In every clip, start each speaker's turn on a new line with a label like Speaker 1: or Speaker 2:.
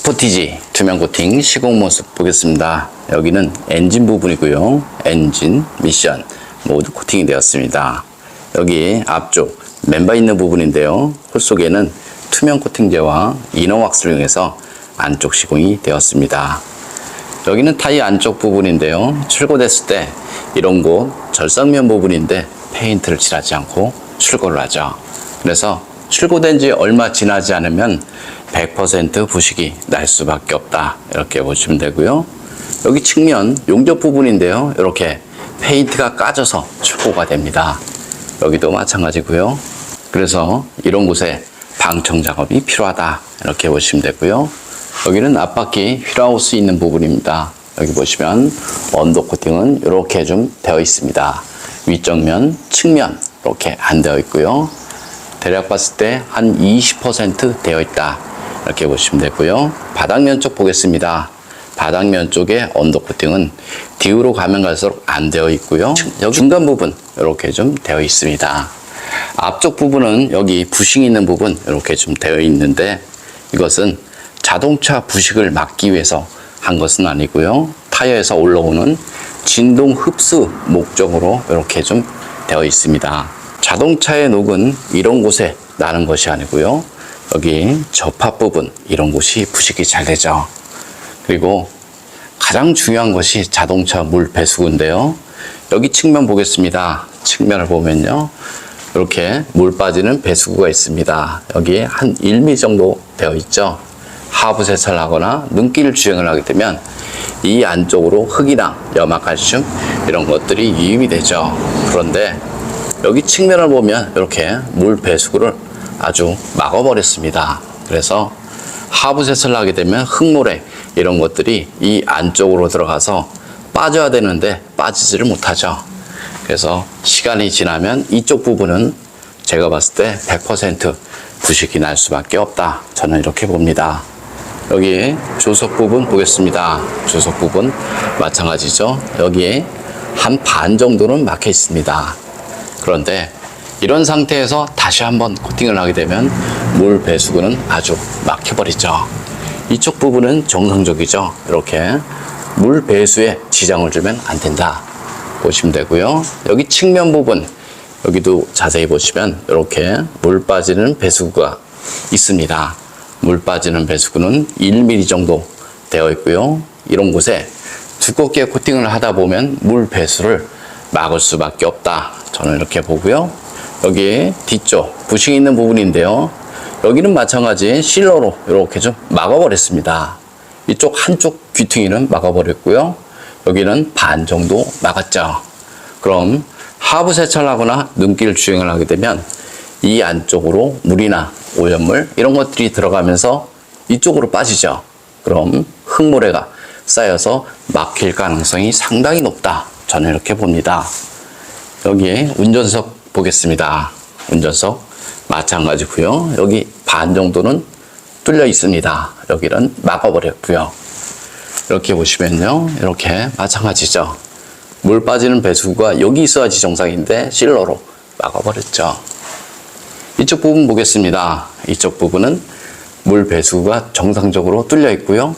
Speaker 1: 스포티지 투명 코팅 시공 모습 보겠습니다. 여기는 엔진 부분이고요. 엔진, 미션 모두 코팅이 되었습니다. 여기 앞쪽 멤버 있는 부분인데요. 홀 속에는 투명 코팅제와 이너왁스를 이용해서 안쪽 시공이 되었습니다. 여기는 타이어 안쪽 부분인데요. 출고됐을 때 이런 곳 절삭면 부분인데 페인트를 칠하지 않고 출고를 하죠. 그래서 출고된 지 얼마 지나지 않으면 100% 부식이 날 수밖에 없다, 이렇게 보시면 되고요. 여기 측면 용접 부분인데요. 이렇게 페인트가 까져서 출고가 됩니다. 여기도 마찬가지고요. 그래서 이런 곳에 방청 작업이 필요하다, 이렇게 보시면 되고요. 여기는 앞바퀴 휠하우스 있는 부분입니다. 여기 보시면 언더 코팅은 이렇게 좀 되어 있습니다. 위쪽면, 측면 이렇게 안 되어 있고요. 대략 봤을 때 한 20% 되어 있다, 이렇게 보시면 되고요. 바닥면 쪽 보겠습니다. 바닥면 쪽에 언더 코팅은 뒤로 가면 갈수록 안 되어 있고요. 여기 중간 부분 이렇게 좀 되어 있습니다. 앞쪽 부분은 여기 부식이 있는 부분 이렇게 좀 되어 있는데, 이것은 자동차 부식을 막기 위해서 한 것은 아니고요. 타이어에서 올라오는 진동 흡수 목적으로 이렇게 좀 되어 있습니다. 자동차의 녹은 이런 곳에 나는 것이 아니고요. 여기 접합 부분 이런 곳이 부식이 잘 되죠. 그리고 가장 중요한 것이 자동차 물 배수구인데요. 여기 측면 보겠습니다. 측면을 보면요, 이렇게 물 빠지는 배수구가 있습니다. 여기에 한 1mm 정도 되어 있죠. 하부 세차를 하거나 눈길 주행을 하게 되면 이 안쪽으로 흙이나 염화칼슘 이런 것들이 유입이 되죠. 그런데 여기 측면을 보면 이렇게 물 배수구를 아주 막아버렸습니다. 그래서 하부 세차를 하게 되면 흙모래 이런 것들이 이 안쪽으로 들어가서 빠져야 되는데 빠지지를 못하죠. 그래서 시간이 지나면 이쪽 부분은 제가 봤을 때 100% 부식이 날 수밖에 없다, 저는 이렇게 봅니다. 여기 조석 부분 보겠습니다. 조석 부분 마찬가지죠. 여기에 한 반 정도는 막혀 있습니다. 그런데 이런 상태에서 다시 한번 코팅을 하게 되면 물 배수구는 아주 막혀버리죠. 이쪽 부분은 정상적이죠. 이렇게 물 배수에 지장을 주면 안 된다, 보시면 되고요. 여기 측면 부분 여기도 자세히 보시면 이렇게 물 빠지는 배수구가 있습니다. 물 빠지는 배수구는 1mm 정도 되어 있고요. 이런 곳에 두껍게 코팅을 하다 보면 물 배수를 막을 수밖에 없다, 저는 이렇게 보고요. 여기 뒤쪽 부식이 있는 부분인데요. 여기는 마찬가지 실러로 이렇게 좀 막아버렸습니다. 이쪽 한쪽 귀퉁이는 막아버렸고요. 여기는 반 정도 막았죠. 그럼 하부 세차를 하거나 눈길 주행을 하게 되면 이 안쪽으로 물이나 오염물 이런 것들이 들어가면서 이쪽으로 빠지죠. 그럼 흙모래가 쌓여서 막힐 가능성이 상당히 높다, 저는 이렇게 봅니다. 여기에 운전석 보겠습니다. 운전석 마찬가지고요. 여기 반 정도는 뚫려 있습니다. 여기는 막아버렸고요. 이렇게 보시면요, 이렇게 마찬가지죠. 물 빠지는 배수구가 여기 있어야지 정상인데 실러로 막아버렸죠. 이쪽 부분 보겠습니다. 이쪽 부분은 물 배수구가 정상적으로 뚫려 있고요.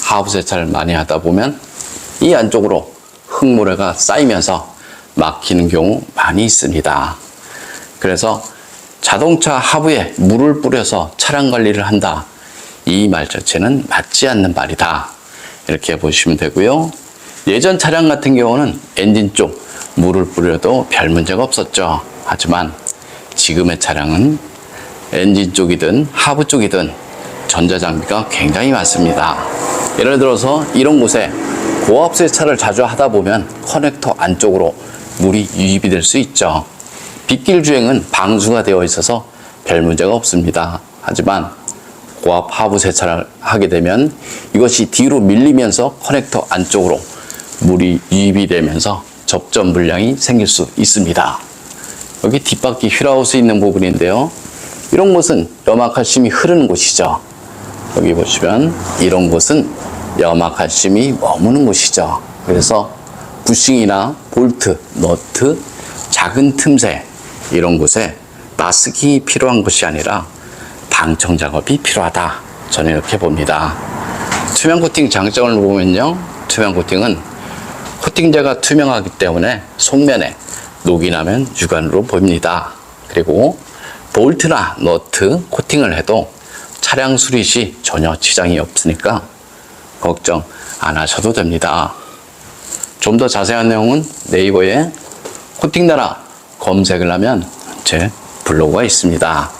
Speaker 1: 하부 세차를 많이 하다 보면 이 안쪽으로 흙모래가 쌓이면서 막히는 경우 많이 있습니다. 그래서 자동차 하부에 물을 뿌려서 차량 관리를 한다, 이 말 자체는 맞지 않는 말이다, 이렇게 보시면 되고요. 예전 차량 같은 경우는 엔진 쪽 물을 뿌려도 별 문제가 없었죠. 하지만 지금의 차량은 엔진 쪽이든 하부 쪽이든 전자장비가 굉장히 많습니다. 예를 들어서 이런 곳에 고압 세차를 자주 하다 보면 커넥터 안쪽으로 물이 유입이 될 수 있죠. 빗길 주행은 방수가 되어 있어서 별 문제가 없습니다. 하지만 고압 하부 세차를 하게 되면 이것이 뒤로 밀리면서 커넥터 안쪽으로 물이 유입이 되면서 접점 불량이 생길 수 있습니다. 여기 뒷바퀴 휠하우스 있는 부분인데요. 이런 곳은 염화칼슘이 흐르는 곳이죠. 여기 보시면 이런 곳은 염화칼슘이 머무는 곳이죠. 그래서 부싱이나 볼트, 너트, 작은 틈새 이런 곳에 마스킹이 필요한 것이 아니라 방청 작업이 필요하다, 저는 이렇게 봅니다. 투명 코팅 장점을 보면요. 투명 코팅은 코팅제가 투명하기 때문에 속면에 녹이 나면 육안으로 보입니다. 그리고 볼트나 너트 코팅을 해도 차량 수리 시 전혀 지장이 없으니까 걱정 안 하셔도 됩니다. 좀 더 자세한 내용은 네이버에 코팅나라 검색을 하면 제 블로그가 있습니다.